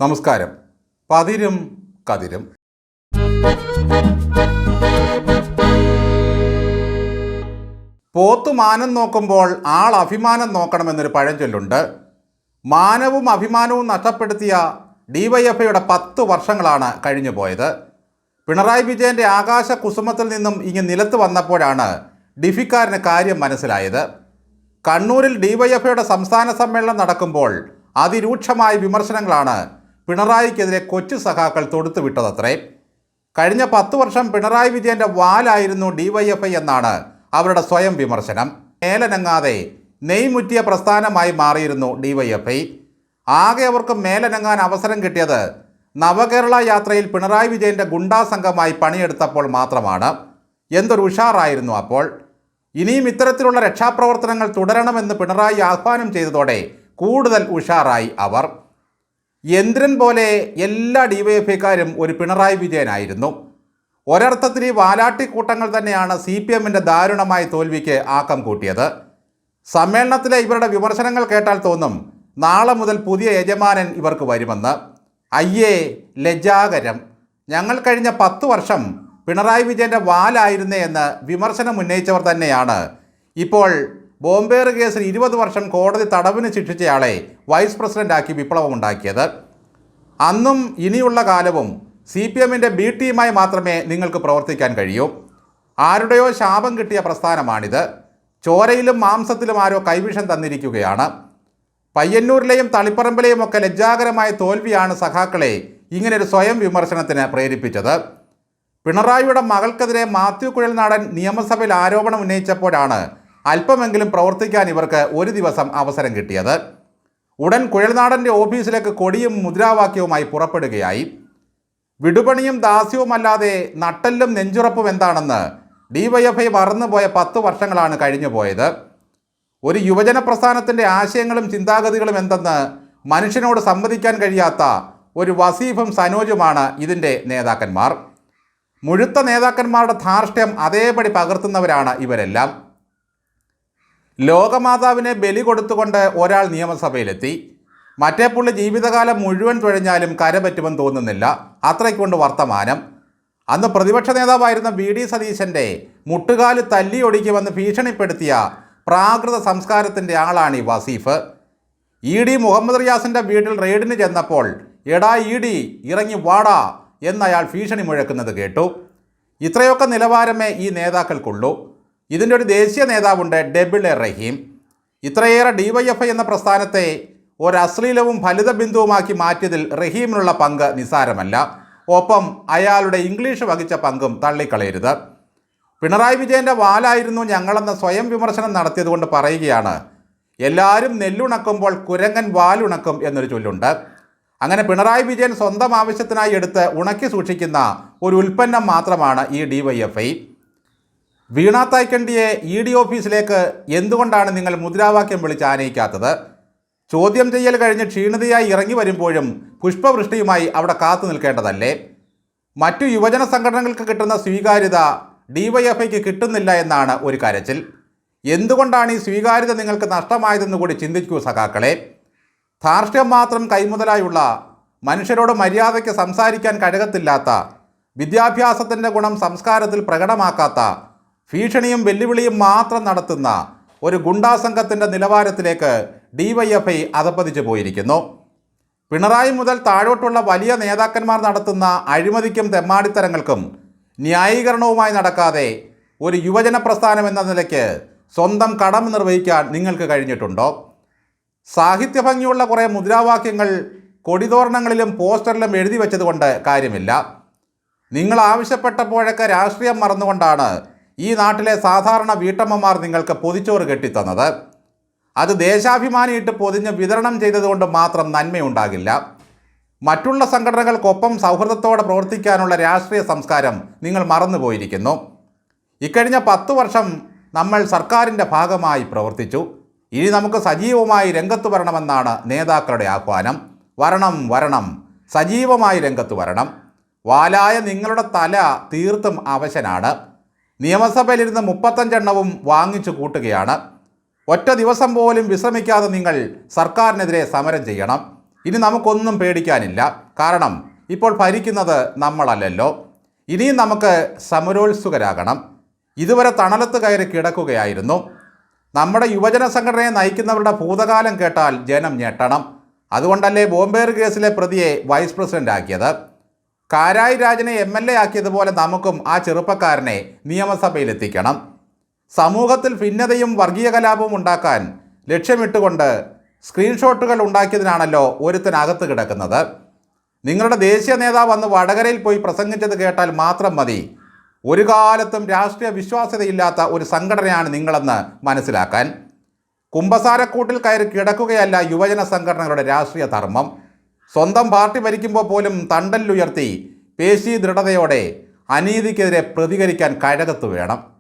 നമസ്കാരം. പതിരും കതിരും. പോത്തു മാനം നോക്കുമ്പോൾ ആൾ അഭിമാനം നോക്കണമെന്നൊരു പഴഞ്ചൊല്ലുണ്ട്. മാനവും അഭിമാനവും നഷ്ടപ്പെടുത്തിയ ഡിവൈഎഫ്ഐയുടെ 10 വർഷങ്ങളാണ് കഴിഞ്ഞു പോയത്. പിണറായി വിജയൻ്റെ ആകാശ കുസുമത്തിൽ നിന്നും ഇങ്ങ് നിലത്ത് വന്നപ്പോഴാണ് ഡിഫിക്കാരന് കാര്യം മനസ്സിലായത്. കണ്ണൂരിൽ ഡിവൈഎഫ്ഐയുടെ സംസ്ഥാന സമ്മേളനം നടക്കുമ്പോൾ അതിരൂക്ഷമായ വിമർശനങ്ങളാണ് പിണറായിക്കെതിരെ കൊച്ചു സഖാക്കൾ തൊടുത്തുവിട്ടതത്രേ. കഴിഞ്ഞ 10 വർഷം പിണറായി വിജയൻ്റെ വാലായിരുന്നു ഡിവൈഎഫ്ഐ എന്നാണ് അവരുടെ സ്വയം വിമർശനം. മേലനങ്ങാതെ നെയ്മുറ്റിയ പ്രസ്ഥാനമായി മാറിയിരുന്നു ഡിവൈഎഫ്ഐ. ആകെ അവർക്ക് മേലനങ്ങാൻ അവസരം കിട്ടിയത് നവകേരള യാത്രയിൽ പിണറായി വിജയൻ്റെ ഗുണ്ടാ സംഘമായി പണിയെടുത്തപ്പോൾ മാത്രമാണ്. എന്തൊരു ഉഷാറായിരുന്നു അപ്പോൾ. ഇനിയും ഇത്തരത്തിലുള്ള രക്ഷാപ്രവർത്തനങ്ങൾ തുടരണമെന്ന് പിണറായി ആഹ്വാനം ചെയ്തതോടെ കൂടുതൽ ഉഷാറായി അവർ. യന്ത്രൻ പോലെ എല്ലാ ഡിവൈഎഫ്ഐക്കാരും ഒരു പിണറായി വിജയനായിരുന്നു. ഒരർത്ഥത്തിൽ ഈ വാലാട്ടിക്കൂട്ടങ്ങൾ തന്നെയാണ് CPMൻ്റെ ദാരുണമായ തോൽവിക്ക് ആക്കം കൂട്ടിയത്. സമ്മേളനത്തിലെ ഇവരുടെ വിമർശനങ്ങൾ കേട്ടാൽ തോന്നും നാളെ മുതൽ പുതിയ യജമാനൻ ഇവർക്ക് വരുമെന്ന്. അയ്യേ, ലജ്ജാകരം. ഞങ്ങൾ കഴിഞ്ഞ 10 വർഷം പിണറായി വിജയൻ്റെ വാലായിരുന്നേ എന്ന് വിമർശനം ഉന്നയിച്ചവർ തന്നെയാണ് ഇപ്പോൾ ബോംബേറ് കേസിൽ 20 വർഷം കോടതി തടവിന് ശിക്ഷിച്ചയാളെ വൈസ് പ്രസിഡൻ്റാക്കി വിപ്ലവമുണ്ടാക്കിയത്. അന്നും ഇനിയുള്ള കാലവും CPMൻ്റെ B ടീമായി മാത്രമേ നിങ്ങൾക്ക് പ്രവർത്തിക്കാൻ കഴിയൂ. ആരുടെയോ ശാപം കിട്ടിയ പ്രസ്ഥാനമാണിത്. ചോരയിലും മാംസത്തിലും ആരോ കൈവിഷം തന്നിരിക്കുകയാണ്. പയ്യന്നൂരിലെയും തളിപ്പറമ്പിലെയും ഒക്കെ ലജ്ജാകരമായ തോൽവിയാണ് സഖാക്കളെ ഇങ്ങനൊരു സ്വയം വിമർശനത്തിന് പ്രേരിപ്പിച്ചത്. പിണറായിയുടെ മകൾക്കെതിരെ മാത്യു കുഴൽനാടൻ നിയമസഭയിൽ ആരോപണം ഉന്നയിച്ചപ്പോഴാണ് അല്പമെങ്കിലും പ്രവർത്തിക്കാൻ ഇവർക്ക് ഒരു ദിവസം അവസരം കിട്ടിയത്. ഉടൻ കുഴൽനാടൻ്റെ ഓഫീസിലേക്ക് കൊടിയും മുദ്രാവാക്യവുമായി പുറപ്പെടുകയായി. വിടുപണിയും ദാസ്യവുമല്ലാതെ നട്ടെല്ലും നെഞ്ചുറപ്പും എന്താണെന്ന് ഡിവൈഎഫ്ഐ മറന്നുപോയ 10 വർഷങ്ങളാണ് കഴിഞ്ഞു പോയത്. ഒരു യുവജന പ്രസ്ഥാനത്തിൻ്റെ ആശയങ്ങളും ചിന്താഗതികളും എന്തെന്ന് മനുഷ്യനോട് സംവദിക്കാൻ കഴിയാത്ത ഒരു വസീഫും സനോജുമാണ് ഇതിൻ്റെ നേതാക്കന്മാർ. മുഴുത്ത നേതാക്കന്മാരുടെ ധാർഷ്ട്യം അതേപടി പകർത്തുന്നവരാണ് ഇവരെല്ലാം. ലോകമാതാവിനെ ബലി കൊടുത്തുകൊണ്ട് ഒരാൾ നിയമസഭയിലെത്തി. മറ്റേ പുള്ളി ജീവിതകാലം മുഴുവൻ തുഴഞ്ഞാലും കരപറ്റുമെന്ന് തോന്നുന്നില്ല. അത്രയ്ക്കൊണ്ട് വർത്തമാനം. അന്ന് പ്രതിപക്ഷ നേതാവായിരുന്ന VD സതീശൻ്റെ മുട്ടുകാല് തല്ലിയൊടിക്കുമെന്ന് ഭീഷണിപ്പെടുത്തിയ പ്രാകൃത സംസ്കാരത്തിൻ്റെ ആളാണ് ഈ വസീഫ്. ED മുഹമ്മദ് റിയാസിൻ്റെ വീട്ടിൽ റെയ്ഡിന് ചെന്നപ്പോൾ എടാ ED ഇറങ്ങി വാടാ എന്നയാൾ ഭീഷണി മുഴക്കുന്നത് കേട്ടു. ഇത്രയൊക്കെ നിലവാരമേ ഈ നേതാക്കൾക്കുള്ളൂ. ഇതിൻ്റെ ഒരു ദേശീയ നേതാവുണ്ട്, ഡെബിൾ റഹീം. ഇത്രയേറെ ഡിവൈഎഫ്ഐ എന്ന പ്രസ്ഥാനത്തെ ഒരശ്ലീലവും ഫലിത ബിന്ദുവുമാക്കി മാറ്റിയതിൽ റഹീമിനുള്ള പങ്ക് നിസ്സാരമല്ല. ഒപ്പം അയാളുടെ ഇംഗ്ലീഷ് വഹിച്ച പങ്കും തള്ളിക്കളയരുത്. പിണറായി വിജയൻ്റെ വാലായിരുന്നു ഞങ്ങളെന്ന സ്വയം വിമർശനം നടത്തിയതുകൊണ്ട് പറയുകയാണ്, എല്ലാവരും നെല്ലുണക്കുമ്പോൾ കുരങ്ങൻ വാലുണക്കും എന്നൊരു ചൊല്ലുണ്ട്. അങ്ങനെ പിണറായി വിജയൻ സ്വന്തം ആവശ്യത്തിനായി എടുത്ത് ഉണക്കി സൂക്ഷിക്കുന്ന ഒരു ഉൽപ്പന്നം മാത്രമാണ് ഈ ഡിവൈഎഫ്ഐ. വീണ തായ്ക്കണ്ടിയെ ED ഓഫീസിലേക്ക് എന്തുകൊണ്ടാണ് നിങ്ങൾ മുദ്രാവാക്യം വിളിച്ച് ആനയിക്കാത്തത്? ചോദ്യം ചെയ്യൽ കഴിഞ്ഞ് ക്ഷീണിതയായി ഇറങ്ങി വരുമ്പോഴും പുഷ്പവൃഷ്ടിയുമായി അവിടെ കാത്തു നിൽക്കേണ്ടതല്ലേ? മറ്റു യുവജന സംഘടനകൾക്ക് കിട്ടുന്ന സ്വീകാര്യത ഡിവൈഎഫ്ഐക്ക് കിട്ടുന്നില്ല എന്നാണ് ഒരു കരച്ചിൽ. എന്തുകൊണ്ടാണ് ഈ സ്വീകാര്യത നിങ്ങൾക്ക് നഷ്ടമായതെന്ന് കൂടി ചിന്തിക്കൂ സഖാക്കളെ. ധാർഷ്ട്യം മാത്രം കൈമുതലായുള്ള, മനുഷ്യരോട് മര്യാദയ്ക്ക് സംസാരിക്കാൻ കഴകത്തില്ലാത്ത, വിദ്യാഭ്യാസത്തിൻ്റെ ഗുണം സംസ്കാരത്തിൽ പ്രകടമാക്കാത്ത, ഭീഷണിയും വെല്ലുവിളിയും മാത്രം നടത്തുന്ന ഒരു ഗുണ്ടാസംഘത്തിൻ്റെ നിലവാരത്തിലേക്ക് ഡിവൈഎഫ്ഐ അധപ്പതിച്ചു പോയിരിക്കുന്നു. പിണറായി മുതൽ താഴോട്ടുള്ള വലിയ നേതാക്കന്മാർ നടത്തുന്ന അഴിമതിക്കും തെമ്മാടിത്തരങ്ങൾക്കും ന്യായീകരണവുമായി നടക്കാതെ ഒരു യുവജന പ്രസ്ഥാനം എന്ന നിലയ്ക്ക് സ്വന്തം കടമ നിർവഹിക്കാൻ നിങ്ങൾക്ക് കഴിഞ്ഞിട്ടുണ്ടോ? സാഹിത്യ ഭംഗിയുള്ള കുറേ മുദ്രാവാക്യങ്ങൾ കൊടിതോരണങ്ങളിലും പോസ്റ്ററിലും എഴുതി വെച്ചതുകൊണ്ട് കാര്യമില്ല. നിങ്ങൾ ആവശ്യപ്പെട്ടപ്പോഴൊക്കെ രാഷ്ട്രീയം മറന്നുകൊണ്ടാണ് ഈ നാട്ടിലെ സാധാരണ വീട്ടമ്മമാർ നിങ്ങൾക്ക് പൊതിച്ചോറ് കെട്ടിത്തന്നത്. അത് ദേശാഭിമാനിയിട്ട് പൊതിഞ്ഞ് വിതരണം ചെയ്തതുകൊണ്ട് മാത്രം നന്മയുണ്ടാകില്ല. മറ്റുള്ള സംഘടനകൾക്കൊപ്പം സൗഹൃദത്തോടെ പ്രവർത്തിക്കാനുള്ള രാഷ്ട്രീയ സംസ്കാരം നിങ്ങൾ മറന്നുപോയിരിക്കുന്നു. ഇക്കഴിഞ്ഞ 10 വർഷം നമ്മൾ സർക്കാരിൻ്റെ ഭാഗമായി പ്രവർത്തിച്ചു. ഇനി നമുക്ക് സജീവമായി രംഗത്ത് വരണമെന്നാണ് നേതാക്കളുടെ ആഹ്വാനം. വരണം, സജീവമായി രംഗത്ത് വരണം. വാലായ നിങ്ങളുടെ തല തീർത്തും അവശനാണ്. നിയമസഭയിലിരുന്ന് 35 എണ്ണവും വാങ്ങിച്ചു കൂട്ടുകയാണ്. ഒറ്റ ദിവസം പോലും വിശ്രമിക്കാതെ നിങ്ങൾ സർക്കാരിനെതിരെ സമരം ചെയ്യണം. ഇനി നമുക്കൊന്നും പേടിക്കാനില്ല. കാരണം ഇപ്പോൾ ഭരിക്കുന്നത് നമ്മളല്ലല്ലോ. ഇനിയും നമുക്ക് സമരോത്സുകരാകണം. ഇതുവരെ തണലത്ത് കയറി കിടക്കുകയായിരുന്നു. നമ്മുടെ യുവജന സംഘടനയെ നയിക്കുന്നവരുടെ ഭൂതകാലം കേട്ടാൽ ജനം ഞെട്ടണം. അതുകൊണ്ടല്ലേ ബോംബേർ കേസിലെ പ്രതിയെ വൈസ് പ്രസിഡന്റ് ആക്കിയത്? കാരായി രാജനെ MLA ആക്കിയതുപോലെ നമുക്കും ആ ചെറുപ്പക്കാരനെ നിയമസഭയിലെത്തിക്കണം. സമൂഹത്തിൽ ഭിന്നതയും വർഗീയ കലാപവും ഉണ്ടാക്കാൻ ലക്ഷ്യമിട്ടുകൊണ്ട് സ്ക്രീൻഷോട്ടുകൾ ഉണ്ടാക്കിയതിനാണല്ലോ ഒരുത്തനകത്ത് കിടക്കുന്നത്. നിങ്ങളുടെ ദേശീയ നേതാവ് അന്ന് വടകരയിൽ പോയി പ്രസംഗിച്ചത് കേട്ടാൽ മാത്രം മതി ഒരു കാലത്തും രാഷ്ട്രീയ വിശ്വാസ്യതയില്ലാത്ത ഒരു സംഘടനയാണ് നിങ്ങളെന്ന് മനസ്സിലാക്കാൻ. കുമ്പസാരക്കൂട്ടിൽ കയറി കിടക്കുകയല്ല യുവജന സംഘടനകളുടെ രാഷ്ട്രീയ ധർമ്മം. സ്വന്തം പാർട്ടി ഭരിക്കുമ്പോൾ പോലും തണ്ടല്ലുയർത്തി പേശി ദൃഢതയോടെ അനീതിക്കെതിരെ പ്രതികരിക്കാൻ കഴകത്ത് വേണം.